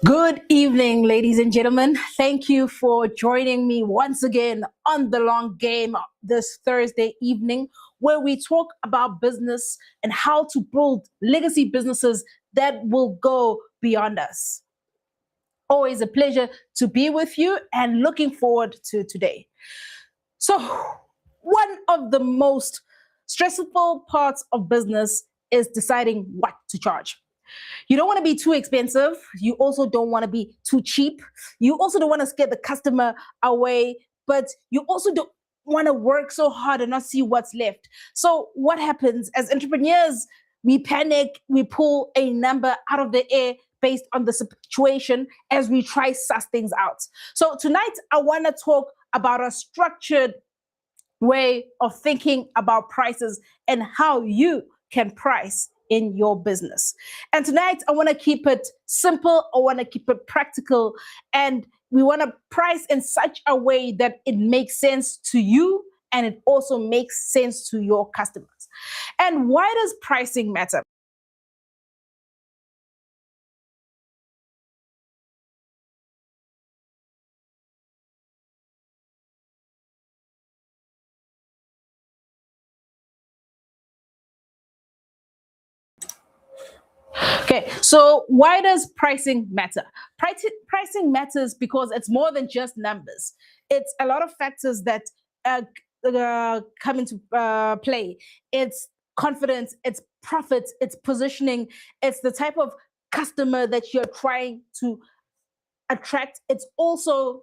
Good evening, ladies and gentlemen. Thank you for joining me once again on The Long Game this Thursday evening, where we talk about business and how to build legacy businesses that will go beyond us. Always a pleasure to be with you and looking forward to today. So, one of the most stressful parts of business is deciding what to charge. You don't want to be too expensive. You also don't want to be too cheap. You also don't want to scare the customer away, but you also don't want to work so hard and not see what's left. So, what happens as entrepreneurs? We panic, we pull a number out of the air based on the situation as we try suss things out. So, tonight I want to talk about a structured way of thinking about prices and how you can price in your business. And tonight, I want to keep it simple. I want to keep it practical. And we want to price in such a way that it makes sense to you and it also makes sense to your customers. And why does pricing matter? Okay, so why does pricing matter? Pricing matters because it's more than just numbers. It's a lot of factors that come into play. It's confidence, it's profits, it's positioning, it's the type of customer that you're trying to attract. It's also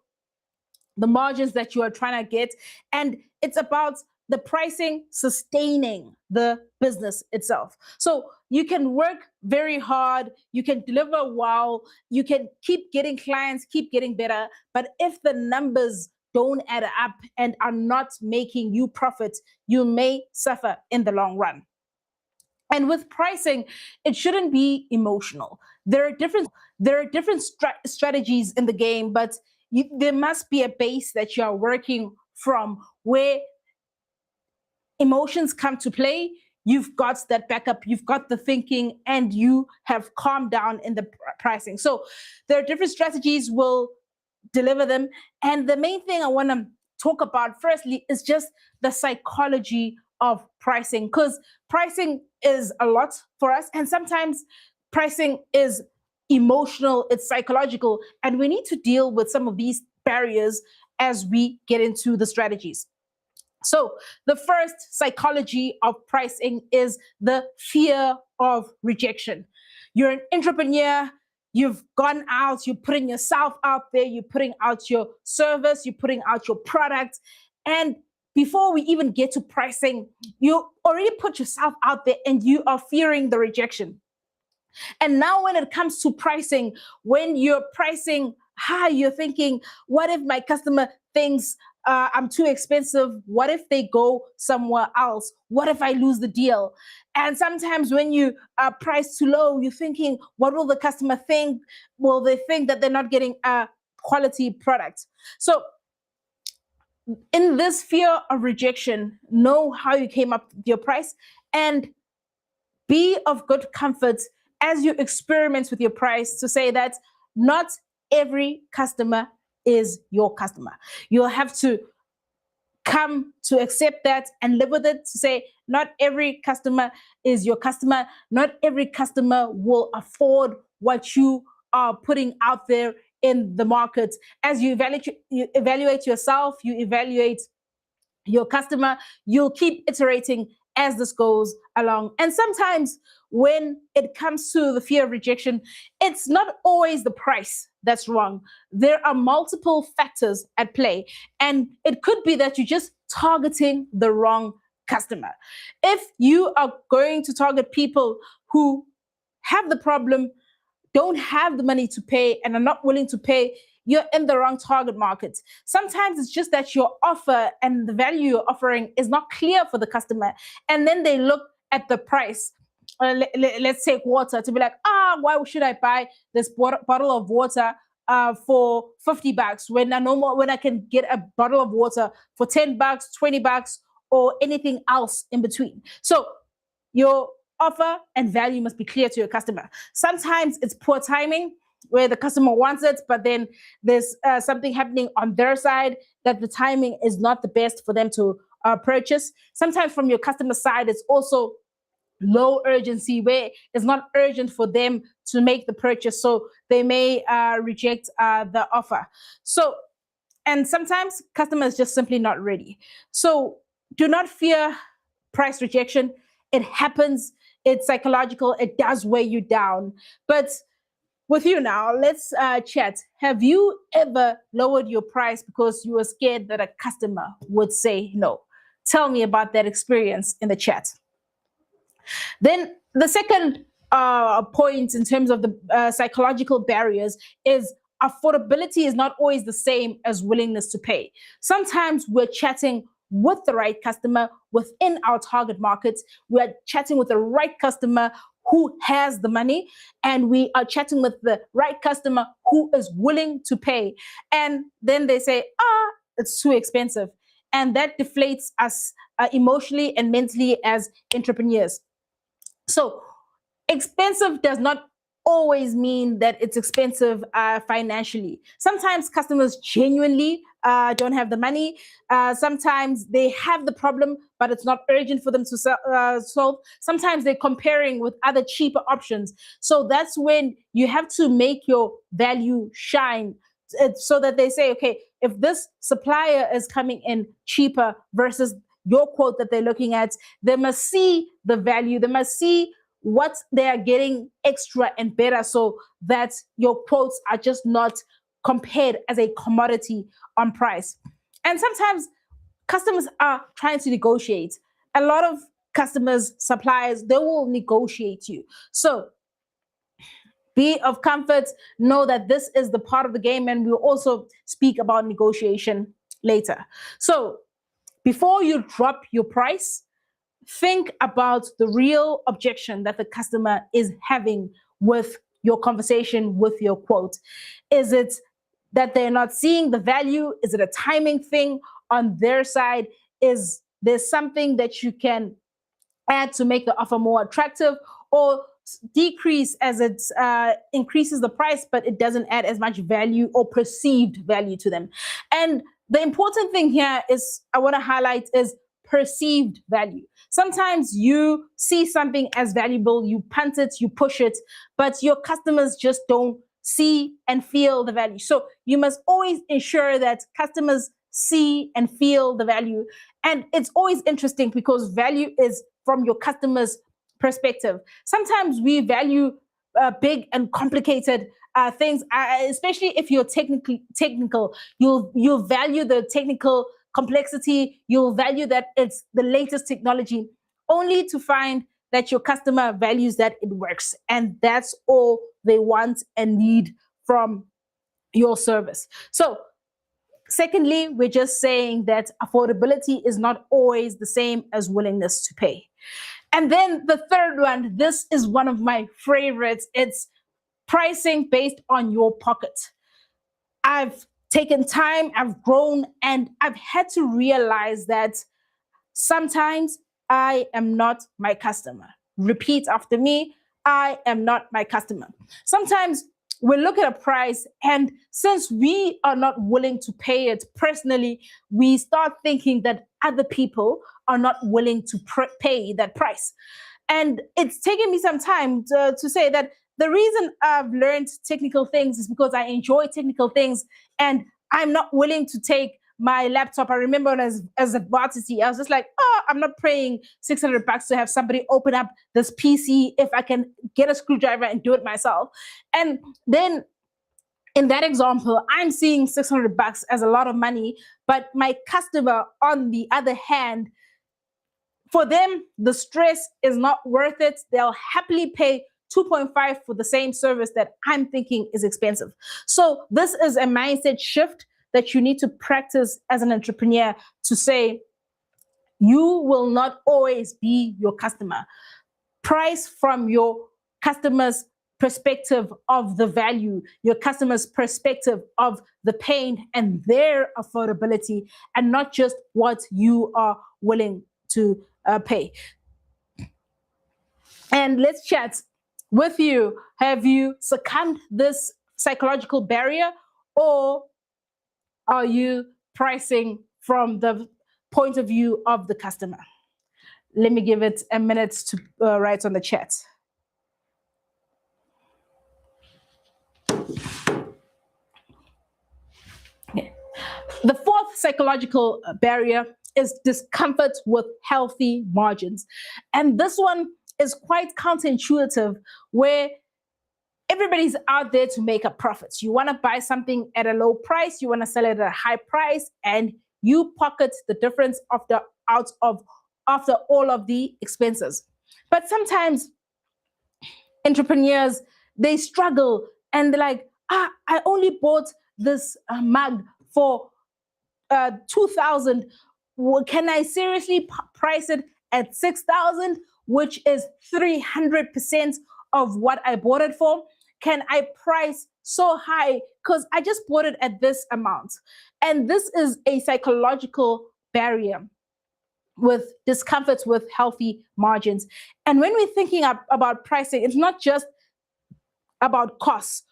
the margins that you are trying to get. And it's about the pricing sustaining the business itself. So you can work very hard, you can deliver well, you can keep getting clients, keep getting better. But if the numbers don't add up and are not making you profit, you may suffer in the long run. And with pricing, it shouldn't be emotional. There are different strategies in the game, but there must be a base that you are working from where emotions come to play. You've got that backup, you've got the thinking, and you have calmed down in the pricing. So there are different strategies. We'll deliver them. And the main thing I want to talk about firstly is just the psychology of pricing, because pricing is a lot for us. And sometimes pricing is emotional, it's psychological, and we need to deal with some of these barriers as we get into the strategies. So, the first psychology of pricing is the fear of rejection. You're an entrepreneur, you've gone out, you're putting yourself out there, you're putting out your service, you're putting out your product. And before we even get to pricing, you already put yourself out there and you are fearing the rejection. And now, when it comes to pricing, when you're pricing high, you're thinking, what if my customer thinks I'm too expensive? What if they go somewhere else? What if I lose the deal? And sometimes when you price too low, you're thinking, what will the customer think? Will they think that they're not getting a quality product? So, in this fear of rejection, know how you came up with your price and be of good comfort as you experiment with your price to say that not every customer is your customer. You'll have to come to accept that and live with it, to say not every customer is your customer. Not every customer will afford what you are putting out there in the market. As you evaluate yourself, you evaluate your customer, you'll keep iterating as this goes along. And sometimes when it comes to the fear of rejection, it's not always the price that's wrong. There are multiple factors at play. And it could be that you're just targeting the wrong customer. If you are going to target people who have the problem, don't have the money to pay, and are not willing to pay, you're in the wrong target market. Sometimes it's just that your offer and the value you're offering is not clear for the customer. And then they look at the price. Let's take water, to be like, why should I buy this bottle of water for 50 bucks when I can get a bottle of water for 10 bucks, 20 bucks, or anything else in between. So your offer and value must be clear to your customer. Sometimes it's poor timing. where the customer wants it, but then there's something happening on their side that the timing is not the best for them to purchase. Sometimes from your customer side, it's also low urgency, where it's not urgent for them to make the purchase, so they may reject the offer. So, and sometimes customers just simply not ready. So do not fear price rejection. It happens. It's psychological. It does weigh you down. But with you now, let's chat. Have you ever lowered your price because you were scared that a customer would say no? Tell me about that experience in the chat. Then the second point in terms of the psychological barriers is affordability is not always the same as willingness to pay. Sometimes we're chatting with the right customer within our target markets. We're chatting with the right customer who has the money, and we are chatting with the right customer who is willing to pay. And then they say, it's too expensive. And that deflates us emotionally and mentally as entrepreneurs. So expensive does not always mean that it's expensive financially. Sometimes customers genuinely don't have the money. Sometimes they have the problem, but it's not urgent for them to solve. Sometimes they're comparing with other cheaper options. So that's when you have to make your value shine, so that they say, okay, if this supplier is coming in cheaper versus your quote that they're looking at, they must see the value. They must see what they are getting extra and better, so that your quotes are just not compared as a commodity on price. And sometimes customers are trying to negotiate. A lot of customers, suppliers, they will negotiate you. So be of comfort, know that this is the part of the game, and we'll also speak about negotiation later. So before you drop your price, think about the real objection that the customer is having with your conversation, with your quote. Is it that they're not seeing the value? Is it a timing thing on their side? Is there something that you can add to make the offer more attractive, or decrease as it increases the price, but it doesn't add as much value or perceived value to them? And the important thing here is, I want to highlight, is perceived value. Sometimes you see something as valuable, you punt it, you push it, but your customers just don't see and feel the value. So you must always ensure that customers see and feel the value. And it's always interesting because value is from your customer's perspective. Sometimes we value big and complicated things, especially if you're technical. You'll value the technical complexity. You'll value that it's the latest technology, only to find that your customer values that it works, and that's all they want and need from your service. So secondly, we're just saying that affordability is not always the same as willingness to pay. And then the third one, this is one of my favorites. It's pricing based on your pocket. I've taken time, I've grown, and I've had to realize that sometimes I am not my customer. Repeat after me, I am not my customer. Sometimes we look at a price, and since we are not willing to pay it personally, we start thinking that other people are not willing to pay that price. And it's taken me some time to say that the reason I've learned technical things is because I enjoy technical things, and I'm not willing to take my laptop. I remember as a varsity, I was just like, I'm not paying $600 to have somebody open up this PC if I can get a screwdriver and do it myself. And then in that example, I'm seeing $600 as a lot of money, but my customer, on the other hand, for them, the stress is not worth it. They'll happily pay 2.5 for the same service that I'm thinking is expensive. So this is a mindset shift that you need to practice as an entrepreneur, to say, you will not always be your customer. Price from your customer's perspective of the value, your customer's perspective of the pain and their affordability, and not just what you are willing to pay. And let's chat with you. Have you succumbed this psychological barrier, or are you pricing from the point of view of the customer? Let me give it a minute to write on the chat. The fourth psychological barrier is discomfort with healthy margins. And this one is quite counterintuitive, where everybody's out there to make a profit. You want to buy something at a low price, you want to sell it at a high price, and you pocket the difference after all of the expenses. But sometimes entrepreneurs, they struggle and they're like, I only bought this mug for 2,000. Can I seriously price it at 6,000, which is 300% of what I bought it for? Can I price so high because I just bought it at this amount? And this is a psychological barrier with discomforts with healthy margins. And when we're thinking about pricing, it's not just about costs.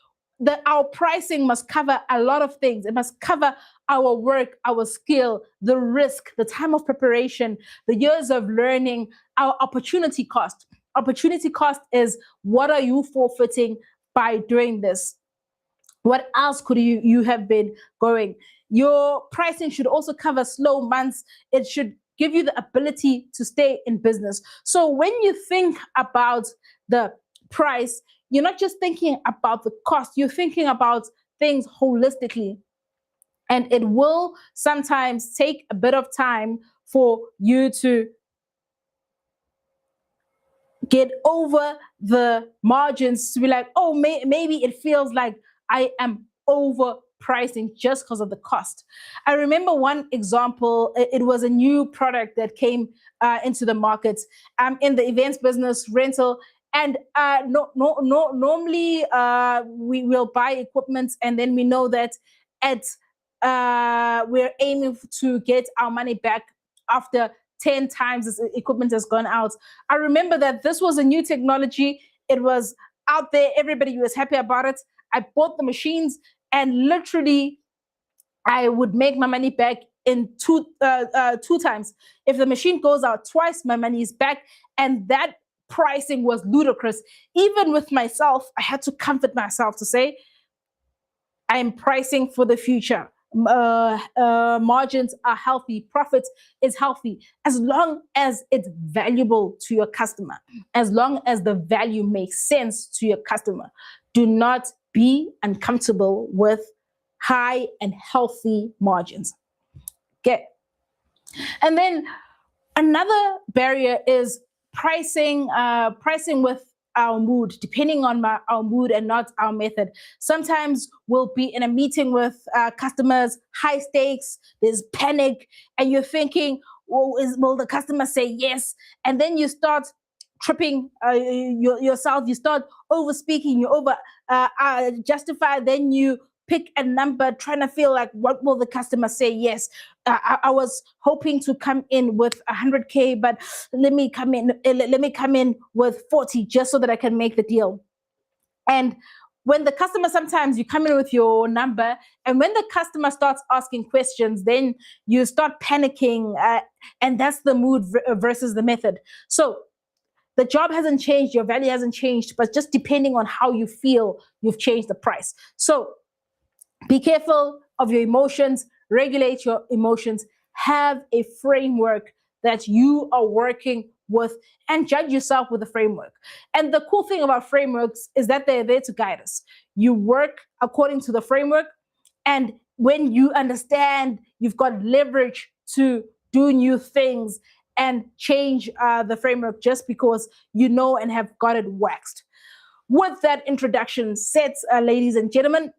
Our pricing must cover a lot of things. It must cover our work, our skill, the risk, the time of preparation, the years of learning, our opportunity cost. Opportunity cost is, what are you forfeiting by doing this? What else could you have been going? Your pricing should also cover slow months. It should give you the ability to stay in business. So when you think about the price, you're not just thinking about the cost, you're thinking about things holistically. And it will sometimes take a bit of time for you to get over the margins, to be like, oh, maybe it feels like I am overpricing just because of the cost. I remember one example. It was a new product that came into the market. I'm in the events business, rental, and normally we will buy equipment, and then we know that we're aiming to get our money back after 10 times this equipment has gone out. I remember that this was a new technology. It was out there. Everybody was happy about it. I bought the machines, and literally I would make my money back in two times. If the machine goes out twice, my money is back. And that pricing was ludicrous. Even with myself, I had to comfort myself to say, I am pricing for the future. Margins are healthy, profit is healthy, as long as it's valuable to your customer, as long as the value makes sense to your customer. Do not be uncomfortable with high and healthy margins. Okay. And then another barrier is pricing with our mood, depending on our mood and not our method. Sometimes we'll be in a meeting with customers, high stakes, there's panic, and you're thinking, will the customer say yes? And then you start tripping yourself, you start over speaking, you over justify, then you pick a number, trying to feel like, what will the customer say yes? I was hoping to come in with 100K, but let me come in with 40 just so that I can make the deal. And when the customer, sometimes you come in with your number, and when the customer starts asking questions, then you start panicking, and that's the mood versus the method. So the job hasn't changed, your value hasn't changed, but just depending on how you feel, you've changed the price. So be careful of your emotions, regulate your emotions, have a framework that you are working with, and judge yourself with the framework. And the cool thing about frameworks is that they're there to guide us. You work according to the framework, and when you understand, you've got leverage to do new things and change the framework just because you know and have got it waxed. With that introduction set, ladies and gentlemen,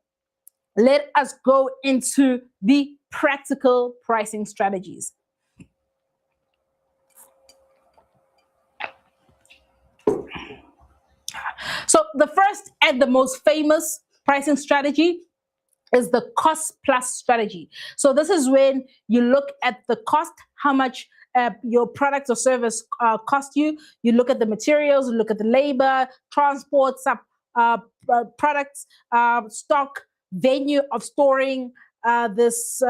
let us go into the practical pricing strategies. So the first and the most famous pricing strategy is the cost plus strategy. So this is when you look at the cost, how much your product or service cost you. You look at the materials, you look at the labor, transport, products, stock, venue of storing this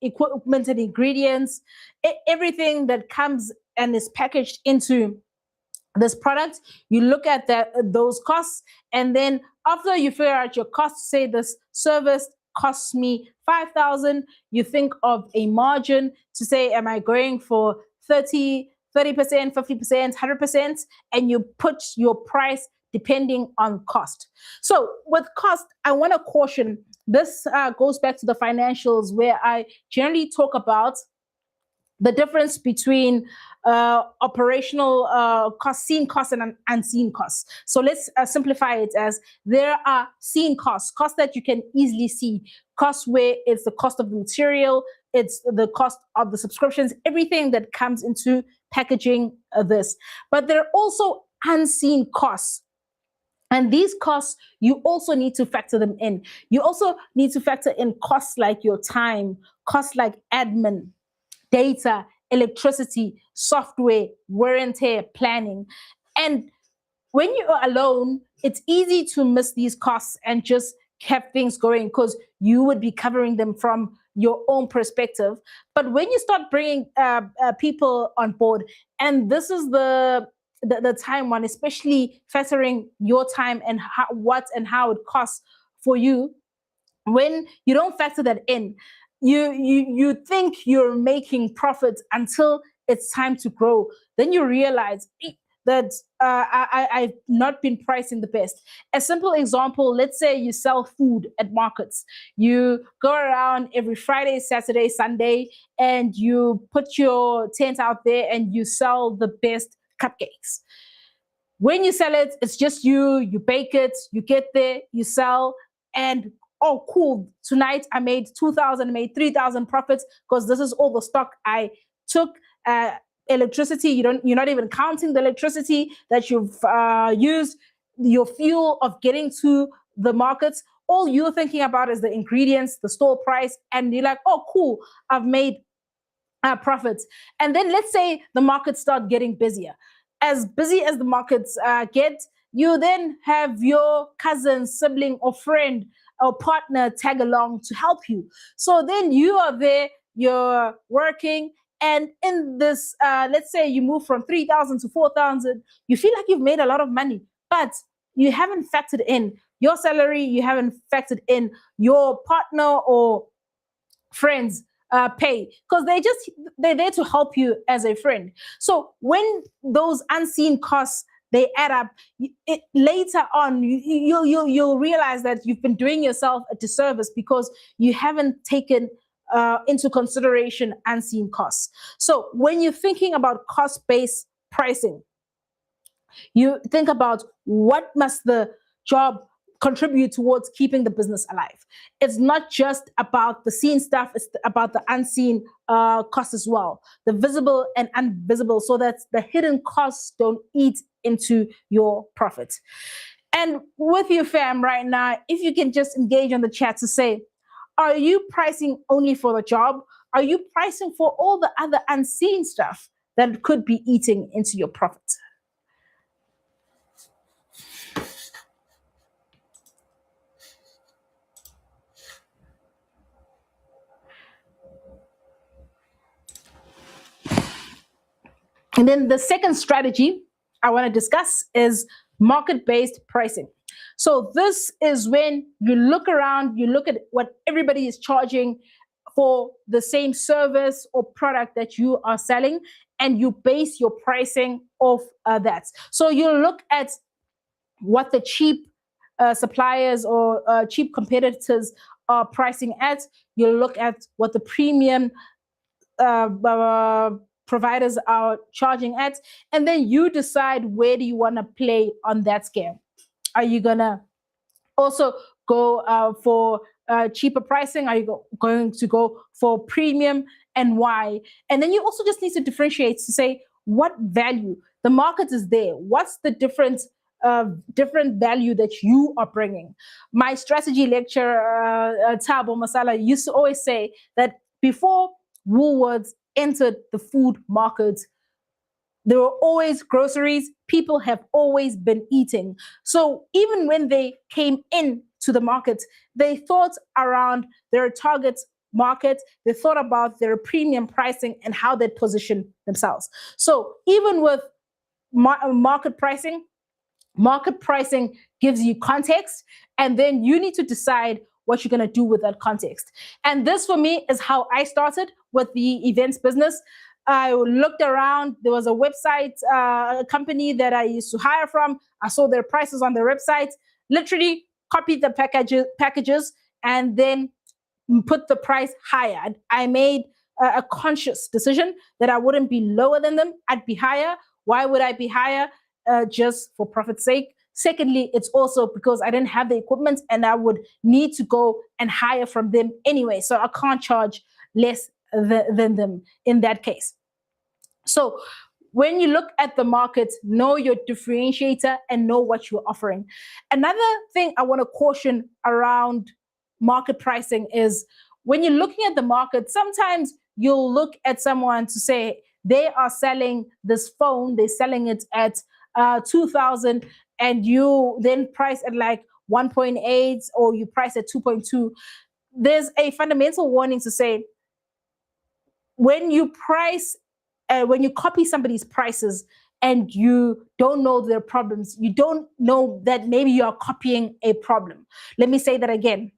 equipment and ingredients, everything that comes and is packaged into this product. You look at those costs, and then after you figure out your costs, say this service costs me 5,000, you think of a margin to say, am I going for 30%, 50%, 100%, and you put your price depending on cost. So with cost, I want to caution, this goes back to the financials, where I generally talk about the difference between operational costs, seen costs, and unseen costs. So let's simplify it as there are seen costs, costs that you can easily see, costs where it's the cost of the material, it's the cost of the subscriptions, everything that comes into packaging this. But there are also unseen costs. And these costs, you also need to factor them in. You also need to factor in costs like your time, costs like admin, data, electricity, software, wear and tear, planning. And when you are alone, it's easy to miss these costs and just have things going because you would be covering them from your own perspective. But when you start bringing people on board, and this is the time one, especially factoring your time and what and how it costs for you, when you don't factor that in, you think you're making profits until it's time to grow. Then you realize that I've not been pricing the best. A simple example, let's say you sell food at markets. You go around every Friday, Saturday, Sunday, and you put your tent out there and you sell the best cupcakes. When you sell it, it's just you bake it, you get there, you sell, and oh, cool, tonight I made 2,000, made 3,000 profits because this is all the stock I took. Electricity, you're not even counting the electricity that you've used, your fuel of getting to the markets. All you're thinking about is the ingredients, the store price, and you're like, oh, cool, I've made profits. And then let's say the markets start getting busier. As busy as the markets get, you then have your cousin, sibling, or friend or partner tag along to help you. So then you are there, you're working, and in this, let's say you move from 3,000 to 4,000, you feel like you've made a lot of money, but you haven't factored in your salary, you haven't factored in your partner or friends pay, because they're there to help you as a friend. So when those unseen costs, they add up, later on you'll realize that you've been doing yourself a disservice because you haven't taken into consideration unseen costs. So when you're thinking about cost-based pricing, you think about what must the job contribute towards keeping the business alive. It's not just about the seen stuff, it's about the unseen costs as well, the visible and invisible, so that the hidden costs don't eat into your profit. And with you, fam, right now, if you can just engage on the chat to say, are you pricing only for the job? Are you pricing for all the other unseen stuff that could be eating into your profit? And then the second strategy I want to discuss is market-based pricing. So this is when you look around, you look at what everybody is charging for the same service or product that you are selling, and you base your pricing off that. So you look at what the cheap suppliers or cheap competitors are pricing at. You look at what the premium providers are charging at, and then you decide where do you want to play on that scale. Are you gonna also go for cheaper pricing? Are you going to go for premium, and why? And then you also just need to differentiate to say what value the market is there. What's the different value that you are bringing? My strategy lecturer, Thabo Masala, used to always say that before Woolworths entered the food market, There were always groceries. People have always been eating. So even when they came in to the market, they thought around their target market. They thought about their premium pricing and how they position themselves. So even with market pricing, market pricing gives you context, and then you need to decide what you're going to do with that context. And this, for me, is how I started with the events business. I looked around. There was a website, a company that I used to hire from. I saw their prices on their website, literally copied the packages, and then put the price higher. I made a conscious decision that I wouldn't be lower than them. I'd be higher. Why would I be higher? Just for profit's sake. Secondly, it's also because I didn't have the equipment and I would need to go and hire from them anyway. So I can't charge less than them in that case. So when you look at the market, know your differentiator and know what you're offering. Another thing I want to caution around market pricing is when you're looking at the market, sometimes you'll look at someone to say they are selling this phone, they're selling it at 2,000, and you then price at like 1.8 or you price at 2.2. There's a fundamental warning to say when you price, when you copy somebody's prices and you don't know their problems, you don't know that maybe you are copying a problem. Let me say that again.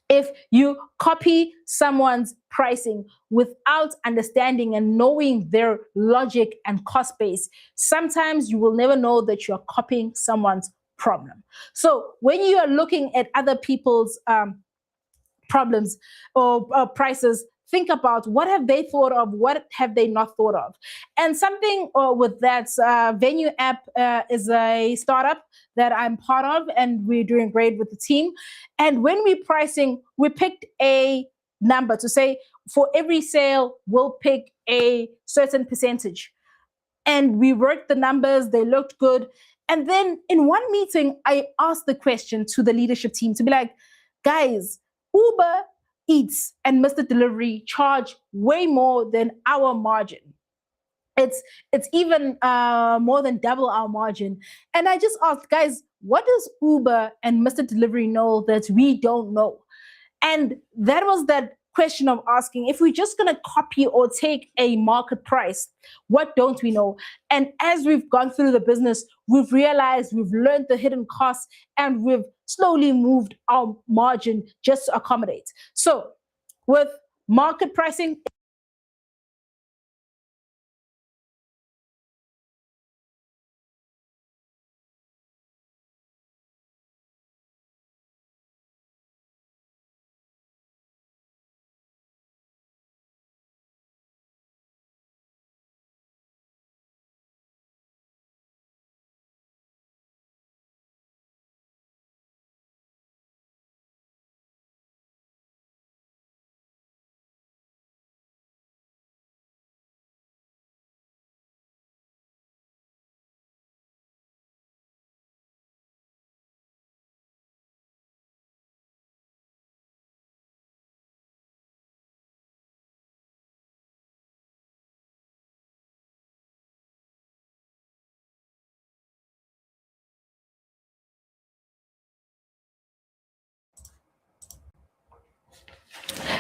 If you copy someone's pricing without understanding and knowing their logic and cost base, sometimes you will never know that you're copying someone's problem. So when you are looking at other people's problems or prices, think about what have they thought of, what have they not thought of. And something with that, Venue app is a startup that I'm part of, and we're doing great with the team. And when we're pricing, we picked a number to say for every sale, we'll pick a certain percentage. And we worked the numbers, they looked good. And then in one meeting, I asked the question to the leadership team to be like, guys, Uber Eats and Mr. Delivery charge way more than our margin. It's even more than double our margin. And I just asked, guys, what does Uber and Mr. Delivery know that we don't know? And that was that question of asking, if we're just going to copy or take a market price, what don't we know? And as we've gone through the business, we've realized, we've learned the hidden costs, and we've slowly moved our margin just to accommodate. So with market pricing,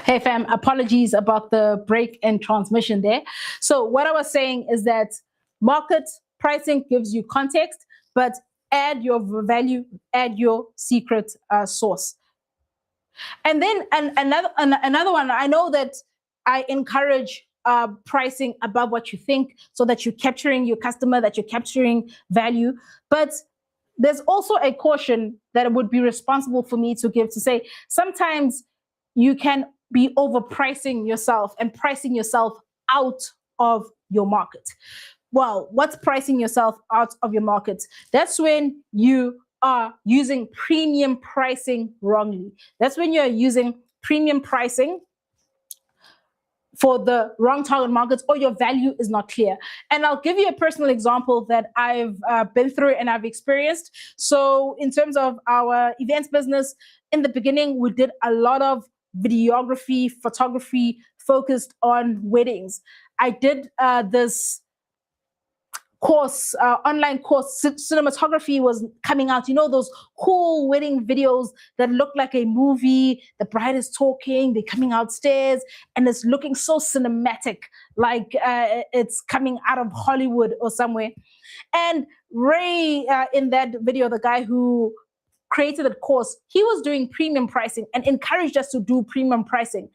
hey fam, apologies about the break in transmission there. So what I was saying is that market pricing gives you context, but add your value, add your secret sauce. And then another one, I know that I encourage pricing above what you think so that you're capturing your customer, that you're capturing value. But there's also a caution that it would be responsible for me to give to say sometimes you can be overpricing yourself and pricing yourself out of your market. Well, what's pricing yourself out of your market? That's when you are using premium pricing wrongly. That's when you're using premium pricing for the wrong target markets, or your value is not clear. And I'll give you a personal example that I've been through and I've experienced. So in terms of our events business, in the beginning, we did a lot of videography, photography focused on weddings. I did this course, online course, cinematography was coming out. You know, those cool wedding videos that look like a movie. The bride is talking, they're coming outstairs, and it's looking so cinematic, like it's coming out of Hollywood or somewhere. And Ray, in that video, the guy who created a course, he was doing premium pricing and encouraged us to do premium pricing.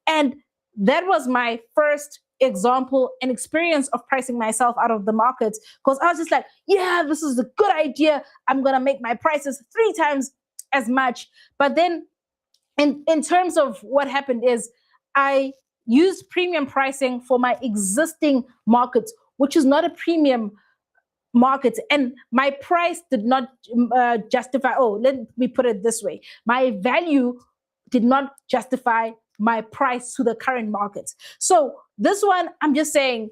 And that was my first example and experience of pricing myself out of the market, because I was just like, yeah, this is a good idea. I'm going to make my prices 3 times as much. But then in terms of what happened is I used premium pricing for my existing markets, which is not a premium market, and my price did not justify. Oh, let me put it this way: my value did not justify my price to the current market. So this one, I'm just saying,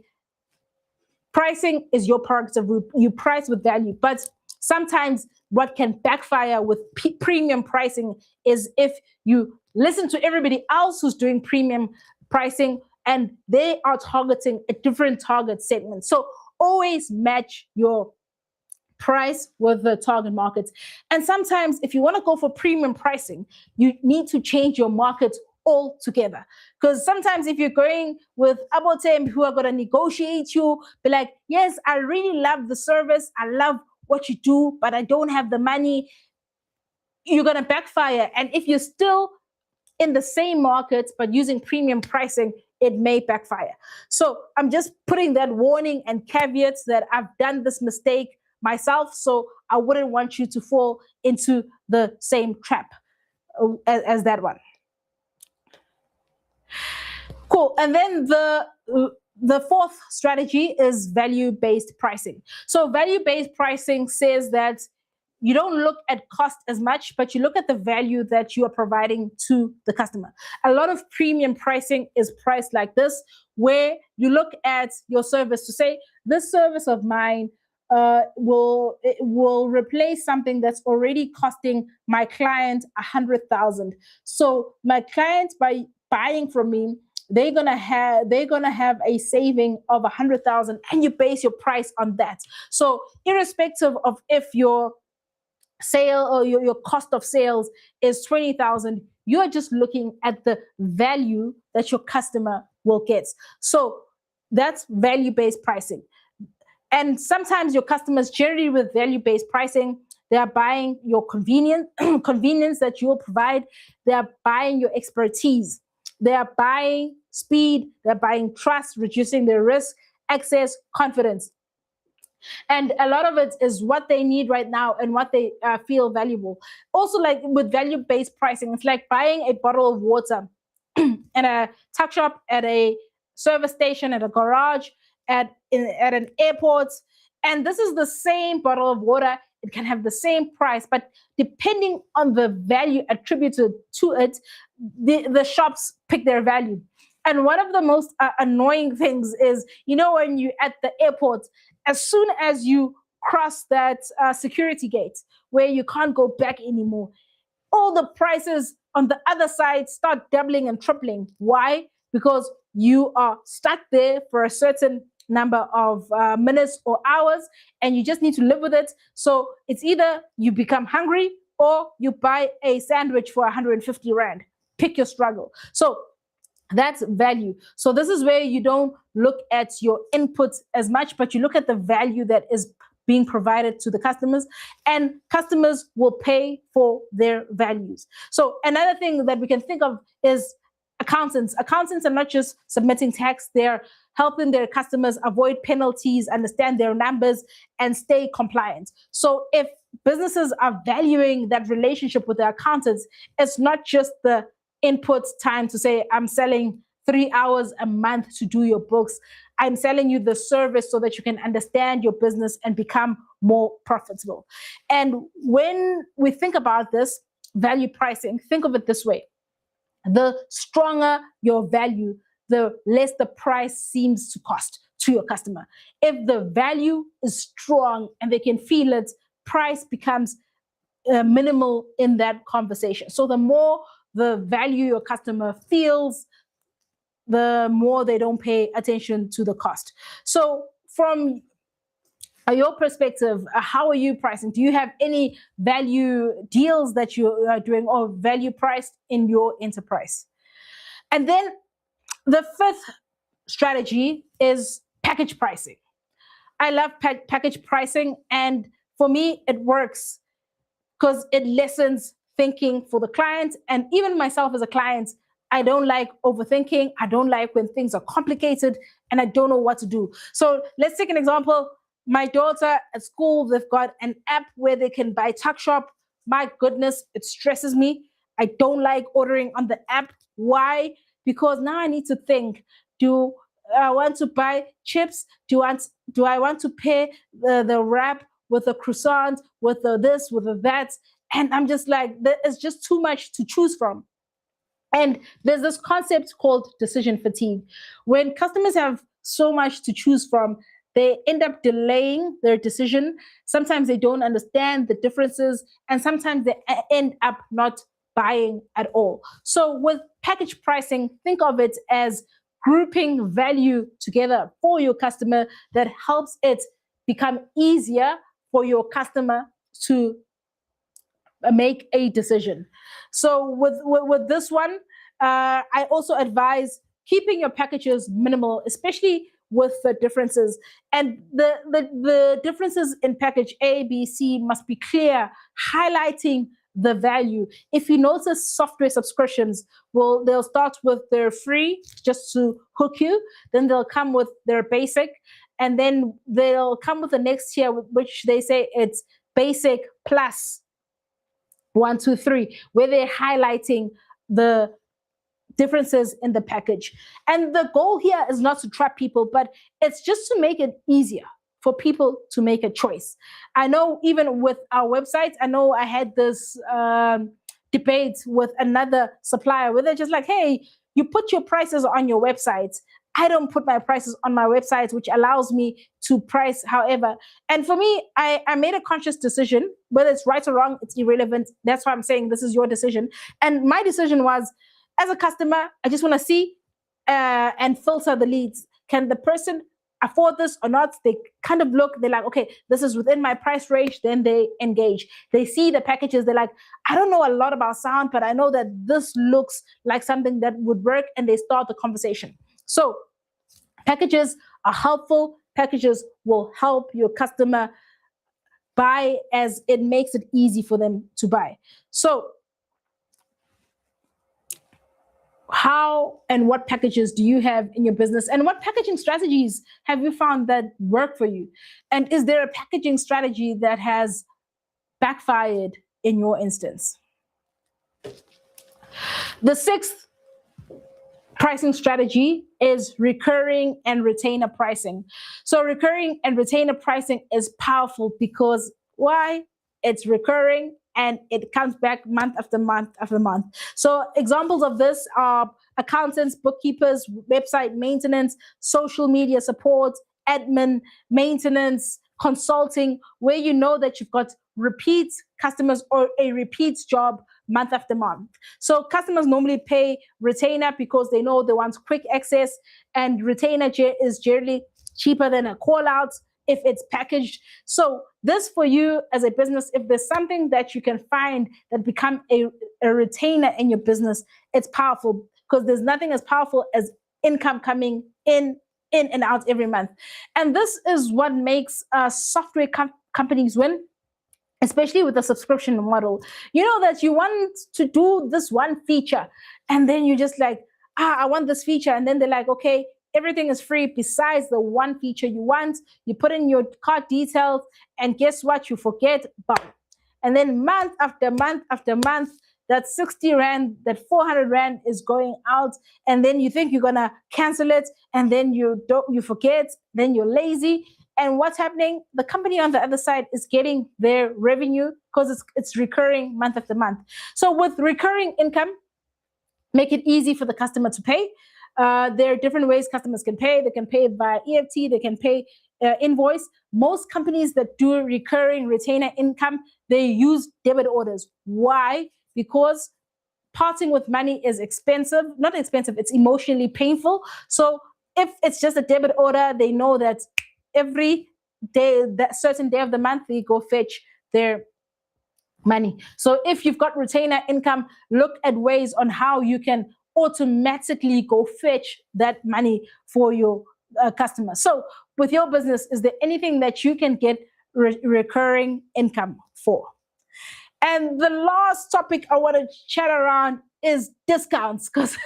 pricing is your prerogative. You price with value, but sometimes what can backfire with premium pricing is if you listen to everybody else who's doing premium pricing and they are targeting a different target segment. So always match your price with the target markets. And sometimes if you want to go for premium pricing, you need to change your market altogether. Because sometimes if you're going with Abotem who are going to negotiate you, be like, yes, I really love the service, I love what you do, but I don't have the money, you're going to backfire. And if you're still in the same market but using premium pricing, it may backfire. So I'm just putting that warning and caveats that I've done this mistake myself, so I wouldn't want you to fall into the same trap as that one. Cool. And then the fourth strategy is value-based pricing. So value-based pricing says that you don't look at cost as much, but you look at the value that you are providing to the customer. A lot of premium pricing is priced like this, where you look at your service to say, this service of mine will replace something that's already costing my client 100,000. So my client, by buying from me, they're gonna have a saving of 100,000, and you base your price on that. So irrespective of if your sale or your cost of sales is 20,000, you're just looking at the value that your customer will get. So that's value-based pricing. And sometimes your customers, generally with value-based pricing, they are buying your convenience that you will provide. They are buying your expertise. They are buying speed. They're buying trust, reducing their risk, access, confidence. And a lot of it is what they need right now and what they feel valuable. Also, like with value-based pricing, it's like buying a bottle of water at a tuck shop, at a service station, at a garage, at an airport. And this is the same bottle of water. It can have the same price, but depending on the value attributed to it, the shops pick their value. And one of the most annoying things is, when you're at the airport, as soon as you cross that security gate where you can't go back anymore, all the prices on the other side start doubling and tripling. Why? Because you are stuck there for a certain number of minutes or hours, and you just need to live with it. So it's either you become hungry or you buy a sandwich for 150 Rand. Pick your struggle. So that's value. So this is where you don't look at your inputs as much, but you look at the value that is being provided to the customers, and customers will pay for their values. So another thing that we can think of is accountants. Accountants are not just submitting tax, they're helping their customers avoid penalties, understand their numbers, and stay compliant. So if businesses are valuing that relationship with their accountants, it's not just the input time to say, I'm selling 3 hours a month to do your books. I'm selling you the service so that you can understand your business and become more profitable. And when we think about this value pricing, think of it this way. The stronger your value, the less the price seems to cost to your customer. If the value is strong and they can feel it, price becomes minimal in that conversation. So the more the value your customer feels, the more they don't pay attention to the cost. So from your perspective, how are you pricing? Do you have any value deals that you are doing or value priced in your enterprise? And then the fifth strategy is package pricing. I love package pricing, and for me, it works because it lessens thinking for the client. And even myself as a client, I don't like overthinking. I don't like when things are complicated and I don't know what to do. So let's take an example. My daughter at school, they've got an app where they can buy tuck shop. My goodness, it stresses me. I don't like ordering on the app. Why? Because now I need to think, do I want to buy chips? Do I want to pair the wrap with the croissant, with the this, with the that? And I'm just like, it's just too much to choose from. And there's this concept called decision fatigue. When customers have so much to choose from, they end up delaying their decision. Sometimes they don't understand the differences, and sometimes they end up not buying at all. So, with package pricing, think of it as grouping value together for your customer that helps it become easier for your customer to make a decision. So with this one, I also advise keeping your packages minimal, especially with the differences. And the differences in package A, B, C must be clear, highlighting the value. If you notice software subscriptions, well, they'll start with their free just to hook you, then they'll come with their basic, and then they'll come with the next tier, which they say it's basic plus 1, 2, 3, where they're highlighting the differences in the package. And the goal here is not to trap people, but it's just to make it easier for people to make a choice. I know even with our website, I know I had this debate with another supplier where they're just like, hey, you put your prices on your website. I don't put my prices on my website, which allows me to price however. And for me, I made a conscious decision, whether it's right or wrong, it's irrelevant. That's why I'm saying this is your decision. And my decision was, as a customer, I just want to see and filter the leads. Can the person afford this or not? They kind of look, they're like, okay, this is within my price range. Then they engage. They see the packages. They're like, I don't know a lot about sound, but I know that this looks like something that would work. And they start the conversation. So packages are helpful. Packages will help your customer buy as it makes it easy for them to buy. So how and what packages do you have in your business, and what packaging strategies have you found that work for you? And is there a packaging strategy that has backfired in your instance? The sixth pricing strategy is recurring and retainer pricing. So recurring and retainer pricing is powerful because why? It's recurring and it comes back month after month after month. So examples of this are accountants, bookkeepers, website maintenance, social media support, admin, maintenance, consulting, where you know that you've got repeat customers or a repeat job month after month. So customers normally pay retainer because they know they want quick access, and retainer is generally cheaper than a call out if it's packaged. So this for you as a business, if there's something that you can find that become a retainer in your business, it's powerful because there's nothing as powerful as income coming in and out every month. And this is what makes software companies win, especially with the subscription model. You know that you want to do this one feature and then you just like, I want this feature. And then they're like, okay, everything is free besides the one feature you want. You put in your card details and guess what? You forget, bam. And then month after month after month, that 60 Rand, that 400 Rand is going out. And then you think you're gonna cancel it. And then you forget, then you're lazy. And what's happening? The company on the other side is getting their revenue because it's recurring month after month. So with recurring income, make it easy for the customer to pay. There are different ways customers can pay. They can pay via EFT. They can pay invoice. Most companies that do recurring retainer income, they use debit orders. Why? Because parting with money is expensive. Not expensive, it's emotionally painful. So if it's just a debit order, they know that every that certain day of the month, they go fetch their money. So if you've got retainer income, look at ways on how you can automatically go fetch that money for your customers. So with your business, is there anything that you can get recurring income for? And the last topic I want to chat around is discounts, because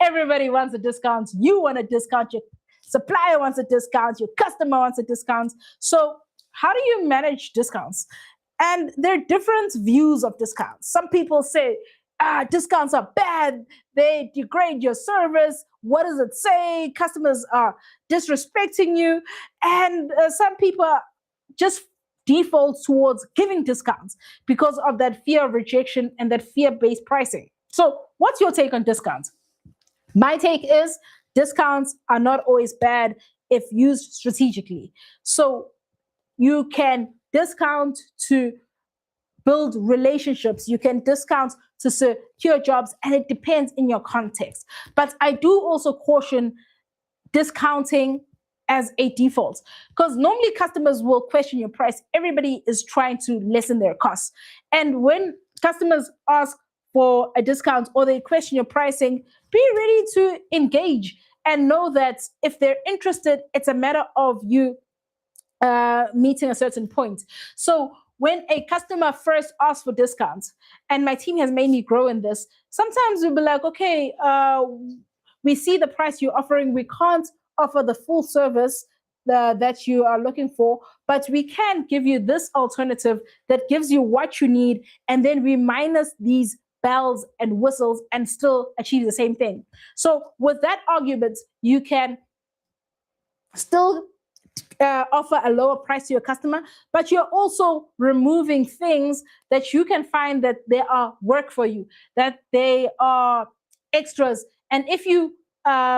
everybody wants a discount. You want a discount, your supplier wants a discount, your customer wants a discount. So how do you manage discounts? And there are different views of discounts. Some people say, discounts are bad, they degrade your service. What does it say? Customers are disrespecting you. And some people just default towards giving discounts because of that fear of rejection and that fear-based pricing. So what's your take on discounts? My take is discounts are not always bad if used strategically. So you can discount to build relationships, you can discount to secure jobs, and it depends in your context. But I do also caution discounting as a default, because normally customers will question your price. Everybody is trying to lessen their costs. And when customers ask for a discount or they question your pricing, be ready to engage and know that if they're interested, it's a matter of you meeting a certain point. So when a customer first asks for discounts, and my team has made me grow in this, sometimes we'll be like, okay, we see the price you're offering. We can't offer the full service that you are looking for, but we can give you this alternative that gives you what you need, and then we minus these bells and whistles and still achieve the same thing. So with that argument, you can still offer a lower price to your customer, but you're also removing things that you can find that they are work for you, that they are extras. And if you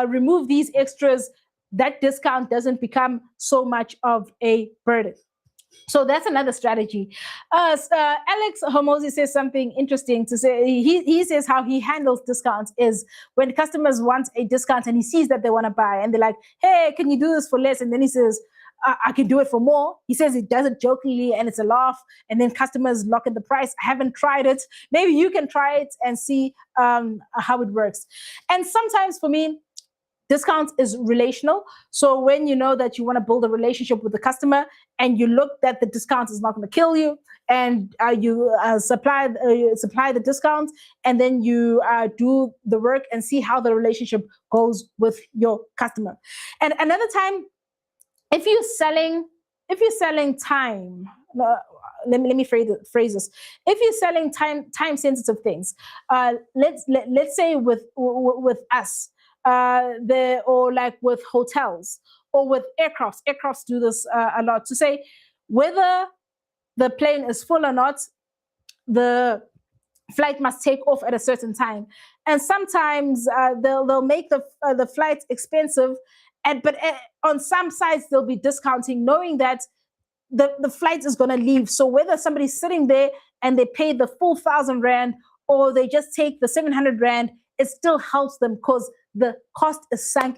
remove these extras, that discount doesn't become so much of a burden. So that's another strategy. Alex Homosi says something interesting to say. He says how he handles discounts is when customers want a discount and he sees that they want to buy and they're like, hey, can you do this for less? And then he says, I can do it for more. He says he does it jokingly and it's a laugh. And then customers lock in the price. I haven't tried it. Maybe you can try it and see how it works. And sometimes for me, discounts is relational. So when you know that you want to build a relationship with the customer and you look that the discount is not going to kill you, and you supply the discount, and then you do the work and see how the relationship goes with your customer. And another time, if you're selling time, let me phrase this. If you're selling time sensitive things, let's say with us. Or like with hotels or with aircrafts. Aircrafts do this a lot, to say whether the plane is full or not, the flight must take off at a certain time. And sometimes they'll make the flight expensive, but on some sides they'll be discounting, knowing that the flight is going to leave. So whether somebody's sitting there and they pay the full 1,000 rand or they just take the 700 rand, it still helps them because the cost is sunk.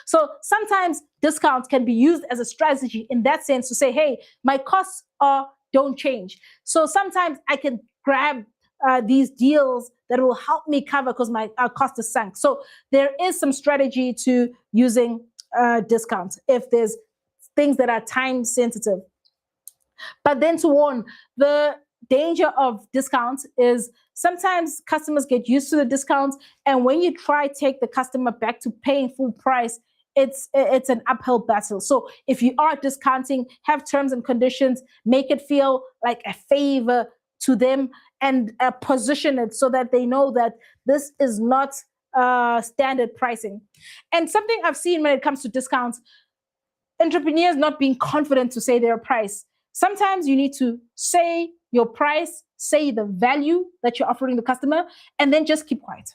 So sometimes discounts can be used as a strategy in that sense to say, hey, my costs don't change. So sometimes I can grab these deals that will help me cover because my cost is sunk. So there is some strategy to using discounts if there's things that are time sensitive. But then to warn, the danger of discounts is sometimes customers get used to the discounts, and when you try take the customer back to paying full price, it's an uphill battle. So if you are discounting, have terms and conditions, make it feel like a favor to them, and position it so that they know that this is not standard pricing. And something I've seen when it comes to discounts, entrepreneurs not being confident to say their price. Sometimes you need to say your price, say the value that you're offering the customer, and then just keep quiet.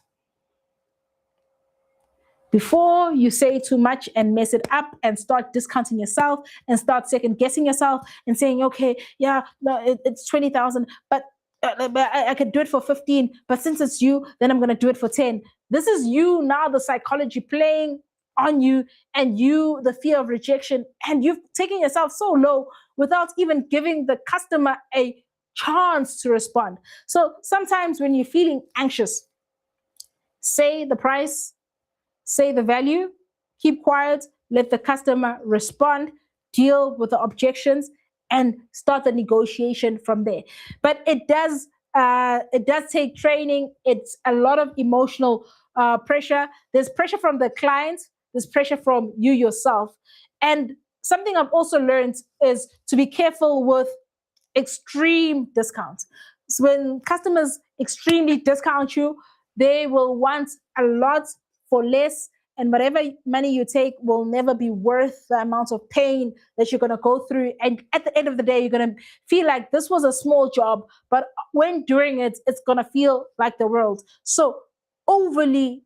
Before you say too much and mess it up and start discounting yourself and start second guessing yourself and saying, okay, yeah, no, it's 20,000, but I could do it for 15, but since it's you, then I'm going to do it for 10. This is you now, the psychology playing on you, and the fear of rejection, and you've taken yourself so low without even giving the customer a chance to respond. So sometimes when you're feeling anxious, say the price, say the value, keep quiet, let the customer respond, deal with the objections, and start the negotiation from there. But it does take training. It's a lot of emotional pressure. There's pressure from the client. There's pressure from you yourself. And something I've also learned is to be careful with extreme discounts. So when customers extremely discount you, they will want a lot for less, and whatever money you take will never be worth the amount of pain that you're going to go through. And at the end of the day, you're going to feel like this was a small job, but when doing it, it's going to feel like the world. So overly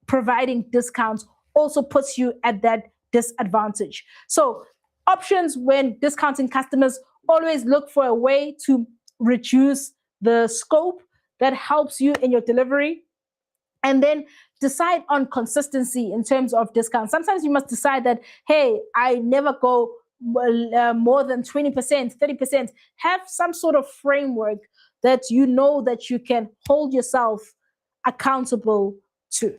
providing discounts also puts you at that disadvantage. So options when discounting customers: always look for a way to reduce the scope that helps you in your delivery. And then decide on consistency in terms of discounts. Sometimes you must decide that, hey, I never go more than 20%, 30%. Have some sort of framework that you know that you can hold yourself accountable to.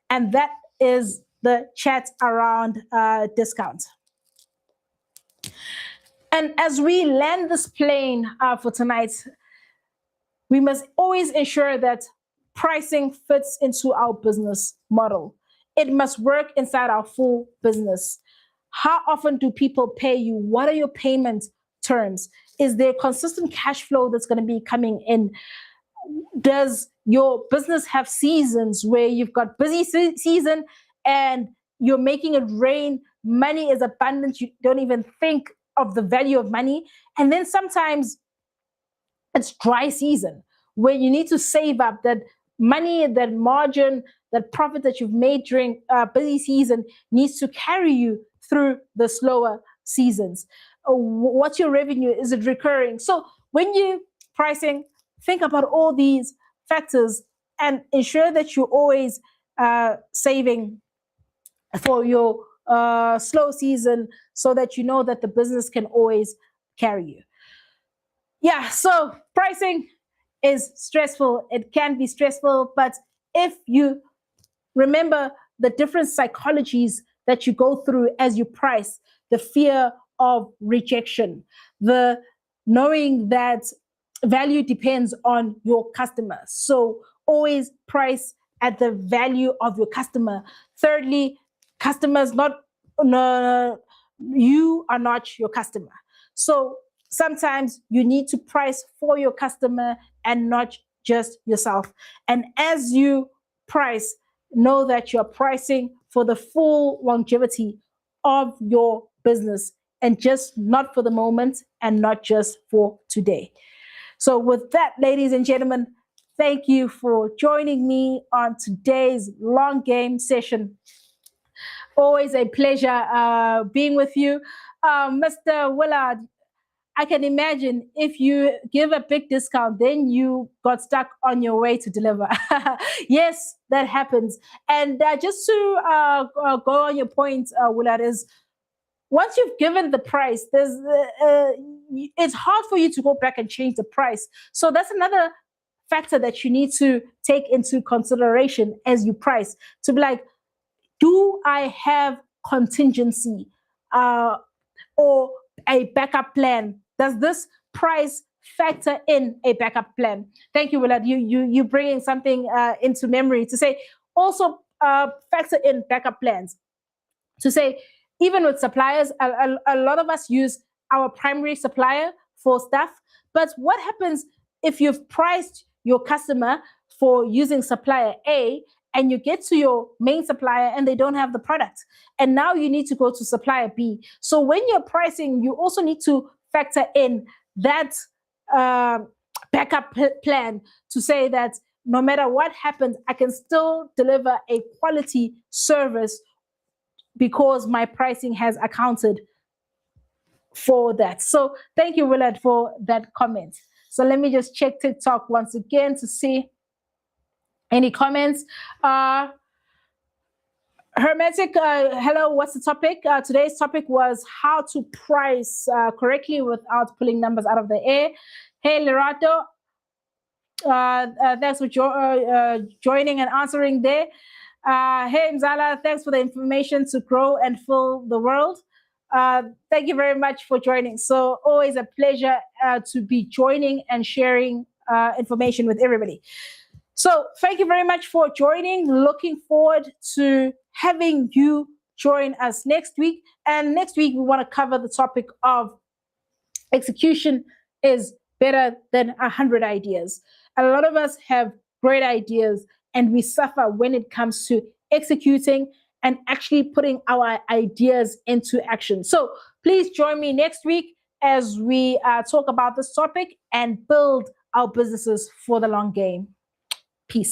And that is the chat around discounts. And as we land this plane for tonight, we must always ensure that pricing fits into our business model. It must work inside our full business. How often do people pay you? What are your payment terms? Is there consistent cash flow that's going to be coming in? Does your business have seasons where you've got busy season and you're making it rain? Money is abundant. You don't even think of the value of money. And then sometimes it's dry season where you need to save up that money, that margin, that profit that you've made during busy season needs to carry you through the slower seasons. What's your revenue? Is it recurring? So when you pricing, think about all these factors and ensure that you're always saving for your slow season so that you know that the business can always carry you. Yeah, so pricing is stressful. It can be stressful, but if you remember the different psychologies that you go through as you price, the fear of rejection, the knowing that value depends on your customer. So always price at the value of your customer. Thirdly, customers not no, you are not your customer. So sometimes you need to price for your customer and not just yourself. And as you price, know that you're pricing for the full longevity of your business and just not for the moment and not just for today. So, with that, ladies and gentlemen, thank you for joining me on today's long game session. Always a pleasure being with you. Mr. Willard, I can imagine if you give a big discount, then you got stuck on your way to deliver. Yes, that happens. And just to go on your point, Willard, is once you've given the price, it's hard for you to go back and change the price. So that's another factor that you need to take into consideration as you price, to be like, do I have contingency or a backup plan? Does this price factor in a backup plan? Thank you, Willard. You bringing something into memory to say also factor in backup plans. To say, even with suppliers, a lot of us use our primary supplier for stuff. But what happens if you've priced your customer for using supplier A and you get to your main supplier and they don't have the product? And now you need to go to supplier B. So when you're pricing, you also need to factor in that backup plan to say that no matter what happens, I can still deliver a quality service because my pricing has accounted for that. So thank you, Willard, for that comment. So let me just check TikTok once again to see any comments. Hermetic, hello, what's the topic? Today's topic was how to price correctly without pulling numbers out of the air. Hey, Lerato, thanks for joining and answering there. Hey, Mzala, thanks for the information to grow and fill the world. Thank you very much for joining. So, always a pleasure to be joining and sharing information with everybody. So, thank you very much for joining. Looking forward to having you join us next week. And next week, we want to cover the topic of execution is better than 100 ideas. A lot of us have great ideas and we suffer when it comes to executing and actually putting our ideas into action. So please join me next week as we talk about this topic and build our businesses for the long game. Peace.